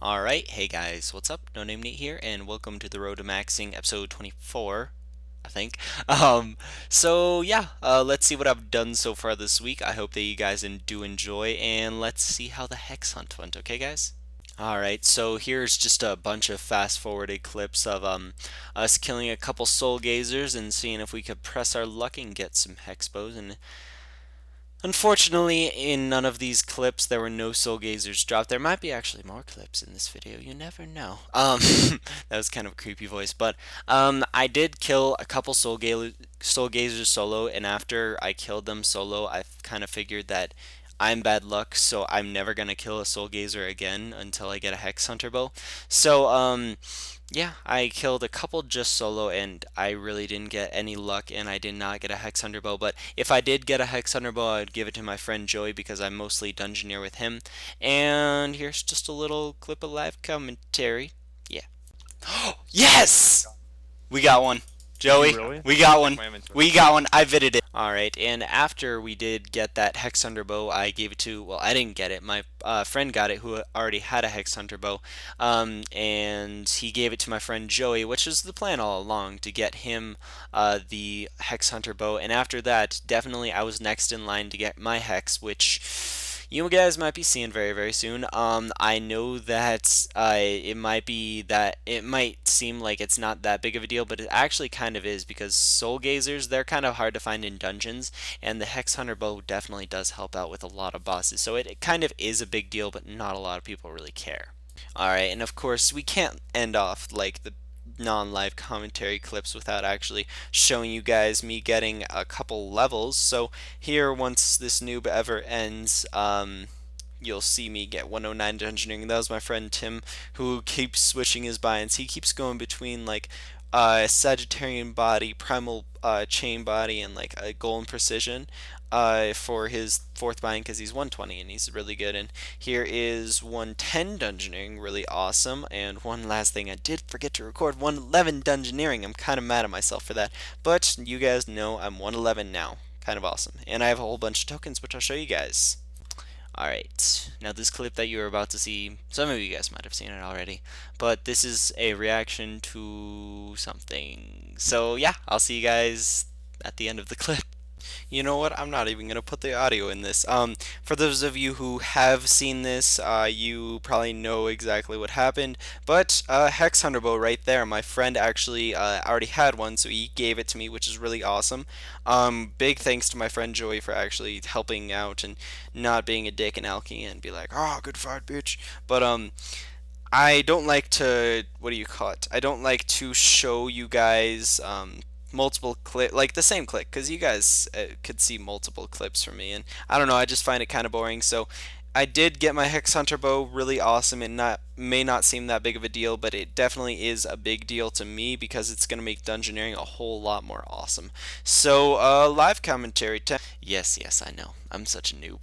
Alright, hey guys, what's up? Noname here, and welcome to the Road to Maxing episode 24, I think. Let's see what I've done so far this week. I hope that you guys do enjoy, and let's see how the hex hunt went, okay guys? Alright, so here's just a bunch of fast forwarded clips of us killing a couple soul gazers and seeing if we could press our luck and get some hex bows. And unfortunately, in none of these clips, there were no soul gazers dropped. There might be actually more clips in this video. You never know. That was kind of a creepy voice, but I did kill a couple soul gazers solo, and after I killed them solo, I kind of figured that I'm bad luck, so I'm never gonna kill a soul gazer again until I get a hex hunter bow. So yeah, I killed a couple just solo, and I really didn't get any luck, and I did not get a Hex Hunter bow. But if I did get a Hex Hunter bow, I would give it to my friend Joey because I'm mostly Dungeoneer with him. And here's just a little clip of live commentary. Yeah. Yes! We got one. Did you Joey, really? we got Check one. my inventory. We got one. I vided it. Alright, and after we did get that Hex Hunter bow, I gave it to, well, I didn't get it. My friend got it who already had a Hex Hunter bow. And he gave it to my friend Joey, which is the plan all along, to get him the Hex Hunter bow. And after that, definitely I was next in line to get my Hex, which you guys might be seeing very, very soon. I know that it might seem like it's not that big of a deal, but it actually kind of is because soul gazers, they're kind of hard to find in dungeons, and the Hex Hunter bow definitely does help out with a lot of bosses. So it kind of is a big deal, but not a lot of people really care. Alright, and of course, we can't end off like the non-live commentary clips without actually showing you guys me getting a couple levels. So here, once this noob ever ends, you'll see me get 109 dungeoning. That was my friend Tim, who keeps switching his binds. He keeps going between like Sagittarian body, primal chain body, and like a golden precision for his fourth bind because he's 120 and he's really good. And here is 110 dungeoneering, really awesome. And one last thing, I did forget to record 111 dungeoneering. I'm kind of mad at myself for that, but you guys know I'm 111 now. Kind of awesome. And I have a whole bunch of tokens, which I'll show you guys. Alright, now this clip that you are about to see, some of you guys might have seen it already, but this is a reaction to something. So yeah, I'll see you guys at the end of the clip. You know what? I'm not even gonna put the audio in this. For those of you who have seen this, you probably know exactly what happened. But Hex Hunter bow right there. My friend actually already had one, so he gave it to me, which is really awesome. Big thanks to my friend Joey for actually helping out and not being a dick and alky and be like, "Oh, good fight, bitch." But I don't like to, what do you call it? I don't like to show you guys multiple clip, like the same clip, because you guys could see multiple clips from me, and I don't know, I just find it kind of boring. So I did get my Hex Hunter bow, really awesome. It not may not seem that big of a deal, but it definitely is a big deal to me because it's gonna make dungeoneering a whole lot more awesome. So live commentary time. Yes, yes, I know, I'm such a noob.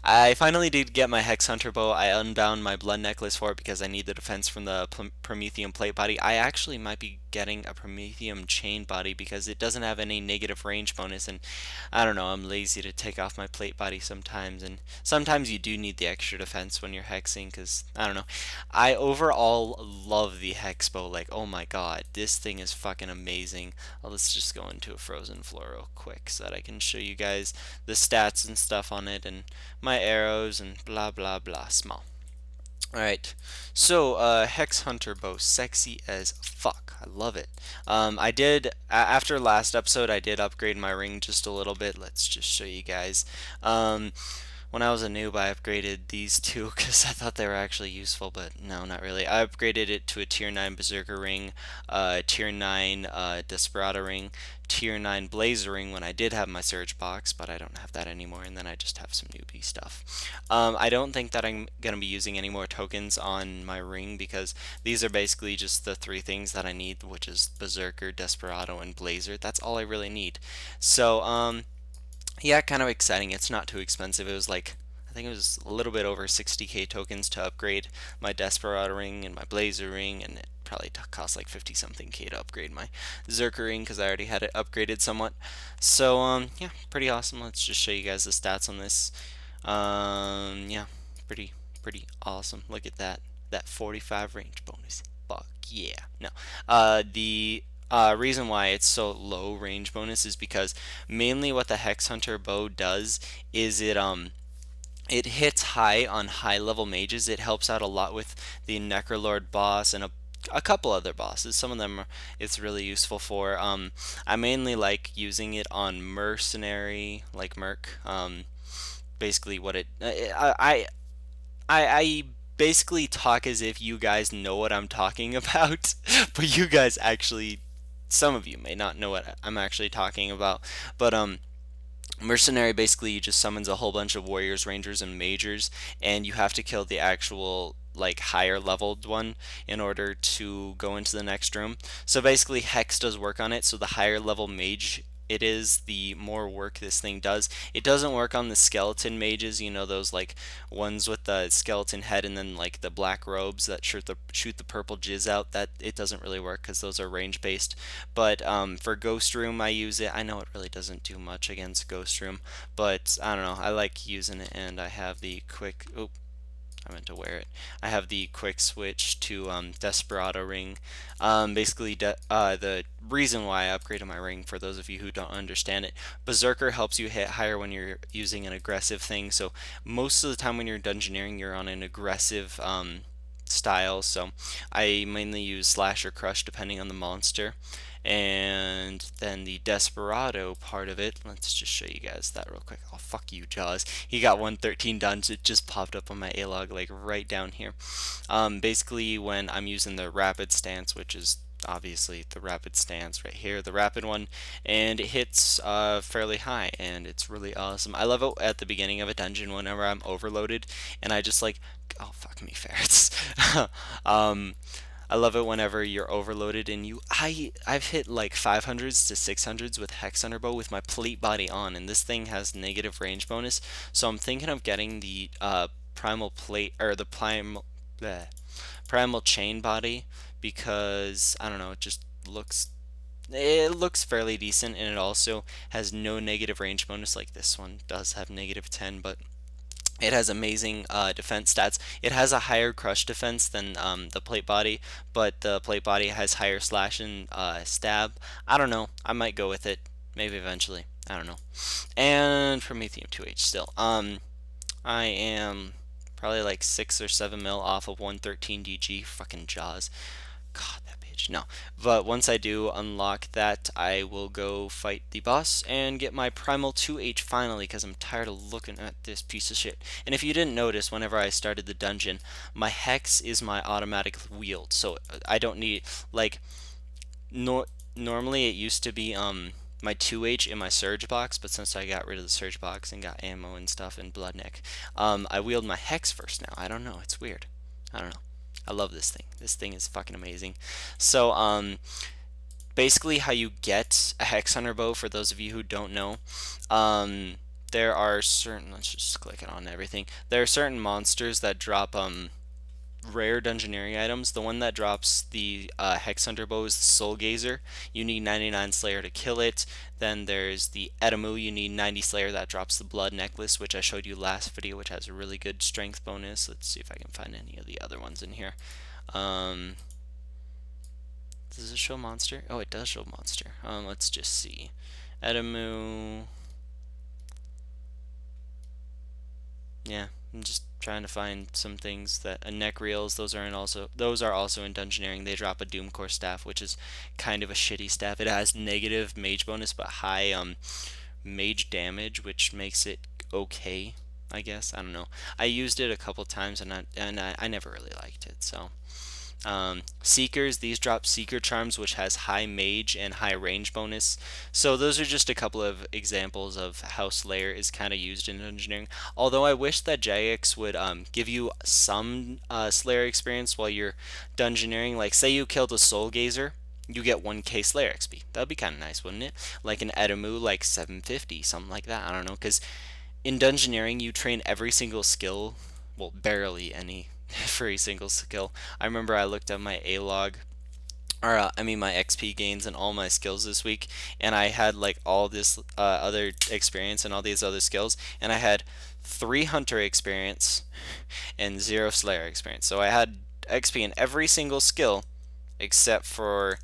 I finally did get my Hex Hunter bow. I unbound my blood necklace for it because I need the defense from the Prometheum plate body. I actually might be getting a Prometheum chain body because it doesn't have any negative range bonus, and I don't know, I'm lazy to take off my plate body sometimes, and sometimes you do need the extra defense when you're hexing because, I don't know. I overall love the hex bow. Like, oh my god, this thing is fucking amazing. Well, let's just go into a frozen floor real quick so that I can show you guys the stats and stuff on it and my arrows and blah blah blah small. Alright, so Hex Hunter bow, sexy as fuck. I love it. I did, after last episode, I did upgrade my ring just a little bit. Let's just show you guys. When I was a noob, I upgraded these two because I thought they were actually useful, but no, not really. I upgraded it to a Tier 9 Berserker ring, Tier 9 Desperado ring, Tier 9 Blazer ring when I did have my Surge box, but I don't have that anymore, and then I just have some newbie stuff. I don't think that I'm going to be using any more tokens on my ring because these are basically just the three things that I need, which is Berserker, Desperado, and Blazer. That's all I really need. So, yeah, kind of exciting. It's not too expensive. It was like, I think it was a little bit over 60k tokens to upgrade my Desperado ring and my Blazer ring, and it probably cost like 50 something k to upgrade my Zerker ring because I already had it upgraded somewhat. So yeah, pretty awesome. Let's just show you guys the stats on this. Yeah, pretty awesome. Look at that. that 45 range bonus. Fuck yeah. No. The reason why it's so low range bonus is because mainly what the Hex Hunter bow does is it hits high on high level mages. It helps out a lot with the Necrolord boss and a couple other bosses. Some of them it's really useful for. I mainly like using it on mercenary, like merc. Basically, what it I basically talk as if you guys know what I'm talking about, but you guys actually, some of you may not know what I'm actually talking about. But mercenary basically just summons a whole bunch of warriors, rangers, and magers, and you have to kill the actual like higher leveled one in order to go into the next room. So basically Hex does work on it, so the higher level mage it is, the more work this thing does. It doesn't work on the skeleton mages, you know, those like ones with the skeleton head and then like the black robes that shoot the purple jizz out. That it doesn't really work because those are range based. But for Ghost Room, I use it. I know it really doesn't do much against Ghost Room, but I don't know. I like using it, and I have the quick. Oh, I meant to wear it. I have the quick switch to Desperado ring. Basically, the reason why I upgraded my ring, for those of you who don't understand it, Berserker helps you hit higher when you're using an aggressive thing. So most of the time when you're dungeoneering, you're on an aggressive style. So I mainly use Slash or Crush depending on the monster. And then the Desperado part of it, let's just show you guys that real quick. Oh, fuck you, Jaws. He got 113 done, so it just popped up on my A-log, like right down here. Basically, when I'm using the rapid stance, which is obviously the rapid stance right here, the rapid one, and it hits fairly high, and it's really awesome. I love it at the beginning of a dungeon whenever I'm overloaded, and I just like, oh, fuck me, ferrets. um, I love it whenever you're overloaded and I've hit like 500s to 600s with Hex Underbow with my plate body on, and this thing has negative range bonus. So I'm thinking of getting the primal plate or the primal chain body because I don't know, it looks fairly decent, and it also has no negative range bonus like this one does have negative 10, but it has amazing defense stats. It has a higher crush defense than the plate body, but the plate body has higher slash and stab. I don't know. I might go with it. Maybe eventually. I don't know. And Prometheum 2H still. I am probably like 6 or 7 mil off of 113 DG. Fucking Jaws. God, that bitch. No. But once I do unlock that, I will go fight the boss and get my Primal 2H finally, because I'm tired of looking at this piece of shit. And if you didn't notice, whenever I started the dungeon, my Hex is my automatic wield. So I don't need, like, nor normally it used to be, my 2H in my Surge box, but since I got rid of the Surge box and got ammo and stuff and Blood Neck, I wield my Hex first now. I don't know, it's weird. I don't know. I love this thing. This thing is fucking amazing. So, basically how you get a Hex Hunter bow, for those of you who don't know, there are certain, let's just click it on everything. There are certain monsters that drop, rare dungeoneering items. The one that drops the Hex Hunter bow is the Soul Gazer. You need 99 Slayer to kill it. Then there's the Edamu. You need 90 Slayer. That drops the Blood Necklace, which I showed you last video, which has a really good strength bonus. Let's see if I can find any of the other ones in here. Does it show monster? Oh, it does show monster. Let's just see. Edamu. Yeah, I'm just trying to find some things that neck reels. Those are also in dungeoneering. They drop a Doomcore staff, which is kind of a shitty staff. It has negative mage bonus but high mage damage, which makes it okay, I guess. I don't know. I used it a couple times and I never really liked it. So Seekers, these drop Seeker Charms, which has high mage and high range bonus. So those are just a couple of examples of how Slayer is kind of used in engineering. Although I wish that Jagex would give you some Slayer experience while you're dungeoneering. Like say you killed a Soul Gazer, you get 1k Slayer XP. That would be kind of nice, wouldn't it? Like an Edamu, like 750, something like that. I don't know, because in dungeoneering you train every single skill, well, barely any for a single skill. I remember I looked at my A log, or I mean my XP gains and all my skills this week, and I had like all this other experience and all these other skills, and I had 3 hunter experience and 0 slayer experience. So I had XP in every single skill except for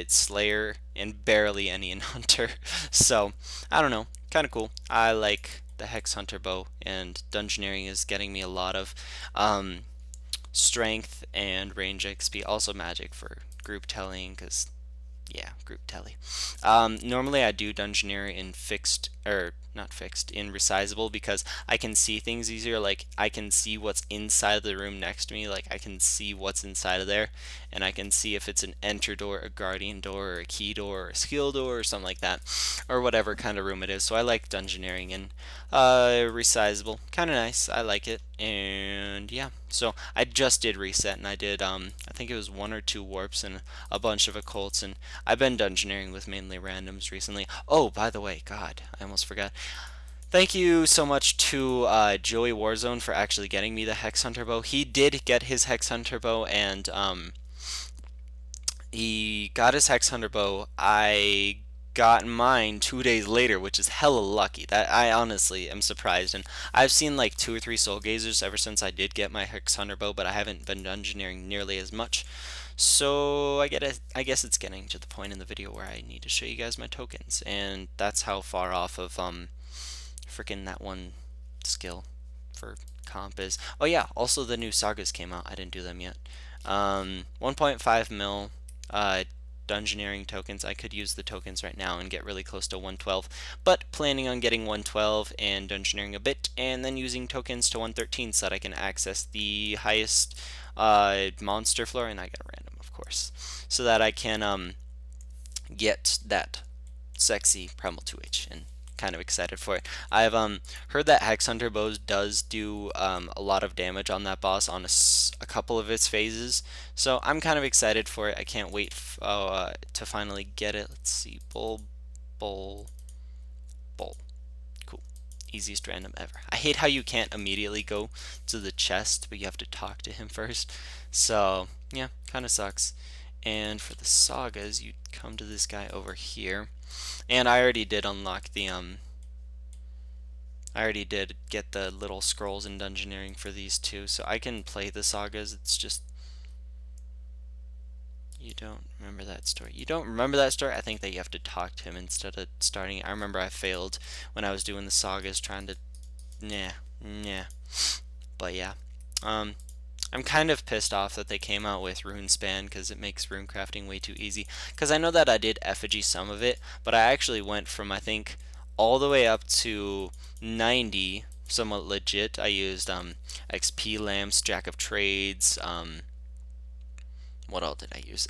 Slayer and barely any in Hunter. So I don't know, kind of cool. I like the Hex Hunter bow, and Dungeoneering is getting me a lot of um, strength and range XP. Also magic for group telling, because yeah, group telly. Normally I do Dungeoneer in fixed, or not fixed, in resizable, because I can see things easier. Like I can see what's inside of the room next to me. Like I can see what's inside of there, and I can see if it's an enter door, a guardian door, or a key door, or a skill door, or something like that, or whatever kind of room it is. So I like Dungeoneering in resizable. Kind of nice. I like it, and yeah. So I just did reset, and I did I think it was 1 or 2 warps and a bunch of occults, and I've been dungeoneering with mainly randoms recently. Oh, by the way, God, I almost forgot. Thank you so much to Joey Warzone for actually getting me the Hex Hunter bow. He did get his Hex Hunter bow, and he got his Hex Hunter bow. I got mine 2 days later, which is hella lucky. That I honestly am surprised. And I've seen like 2 or 3 Soul Gazers ever since I did get my Hex Hunter bow, but I haven't been dungeoneering nearly as much. So I guess it's getting to the point in the video where I need to show you guys my tokens, and that's how far off of freaking that one skill for comp is. Oh yeah, also the new sagas came out. I didn't do them yet. 1.5 mil dungeoneering tokens. I could use the tokens right now and get really close to 112, but planning on getting 112 and dungeoneering a bit, and then using tokens to 113 so that I can access the highest monster floor, and I get a random, of course, so that I can get that sexy Primal 2H, and kind of excited for it. I've heard that Hex Hunter bows does do a lot of damage on that boss on a couple of its phases, so I'm kind of excited for it. I can't wait to finally get it. Let's see, bull, bull, bull. Cool. Easiest random ever. I hate how you can't immediately go to the chest, but you have to talk to him first. So, yeah, kind of sucks. And for the sagas, you come to this guy over here. And I already did unlock the I already did get the little scrolls in dungeoneering for these two, so I can play the sagas. It's just you don't remember that story. You don't remember that story? I think that you have to talk to him instead of starting. I remember I failed when I was doing the sagas trying to nah. But yeah. Um I'm kind of pissed off that they came out with Runespan because it makes rune crafting way too easy. Because I know that I did effigy some of it, but I actually went from, I think, all the way up to 90, somewhat legit. I used XP lamps, Jack of Trades, what else did I use?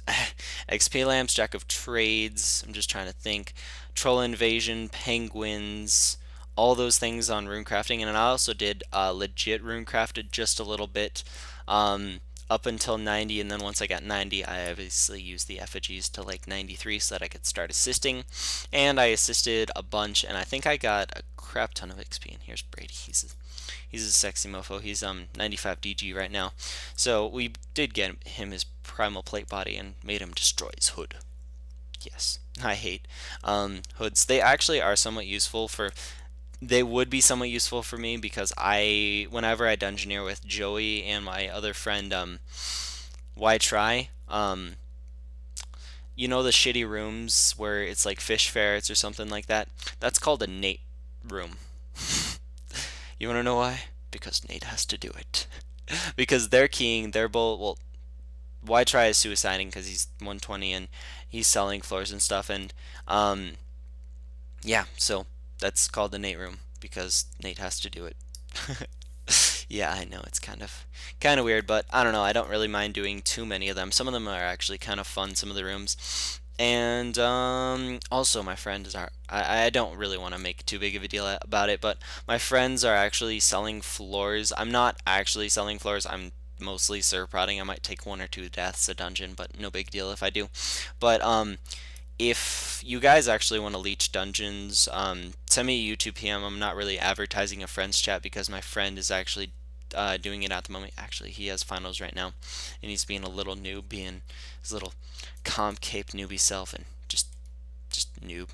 XP lamps, Jack of Trades. I'm just trying to think. Troll Invasion, Penguins, all those things on runecrafting, and I also did legit runecrafted just a little bit up until 90, and then once I got 90, I obviously used the effigies to like 93 so that I could start assisting, and I assisted a bunch, and I think I got a crap ton of XP. And here's Brady. He's a sexy mofo. He's 95 DG right now. So we did get him his primal plate body and made him destroy his hood. Yes, I hate hoods. They actually are somewhat useful for. They would be somewhat useful for me because whenever I dungeoneer with Joey and my other friend, Why Try, you know the shitty rooms where it's like fish ferrets or something like that? That's called a Nate room. You want to know why? Because Nate has to do it. Because they're keying, they're both, well, Why Try is suiciding because he's 120 and he's selling floors and stuff, and yeah, so that's called the Nate room because Nate has to do it. Yeah, I know it's kind of weird, but I don't know. I don't really mind doing too many of them. Some of them are actually kind of fun. Some of the rooms, and also my friends are. I don't really want to make too big of a deal about it, but my friends are actually selling floors. I'm not actually selling floors. I'm mostly serve prodding. I might take 1 or 2 deaths a dungeon, but no big deal if I do. But if you guys actually want to leech dungeons, send me a YouTube PM. I'm not really advertising a friend's chat because my friend is actually doing it at the moment. Actually, he has finals right now, and he's being a little noob, being his little comp cape newbie self, and just noob.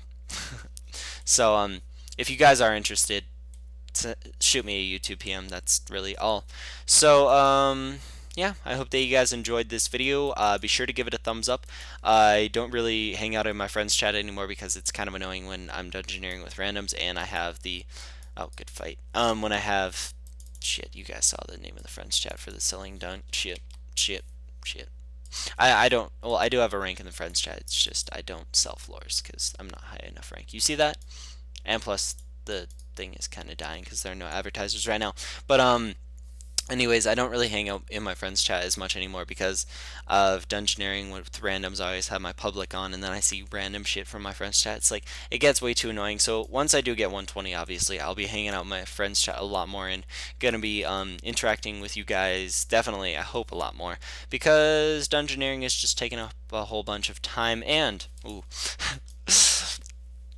So if you guys are interested, shoot me a YouTube PM. That's really all. So yeah, I hope that you guys enjoyed this video. Be sure to give it a thumbs up. I don't really hang out in my friends chat anymore because it's kind of annoying when I'm dungeoneering with randoms and I have the oh, good fight. When I have shit, you guys saw the name of the friends chat for the selling dunk. Shit, shit. I don't. Well, I do have a rank in the friends chat. It's just I don't sell floors because I'm not high enough rank. You see that? And plus the thing is kind of dying because there are no advertisers right now. But anyways, I don't really hang out in my friends chat as much anymore because of dungeoneering with randoms. I always have my public on, and then I see random shit from my friends chat. It's like it gets way too annoying. So once I do get 120, obviously I'll be hanging out in my friends chat a lot more and gonna be interacting with you guys. Definitely, I hope a lot more because dungeoneering is just taking up a whole bunch of time and ooh.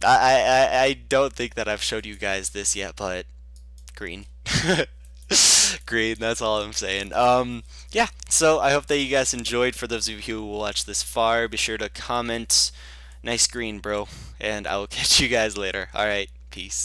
I don't think that I've showed you guys this yet, but green. Green, that's all I'm saying. Yeah, so I hope that you guys enjoyed. For those of you who watched this far, be sure to comment. Nice green, bro. And I will catch you guys later. Alright, peace.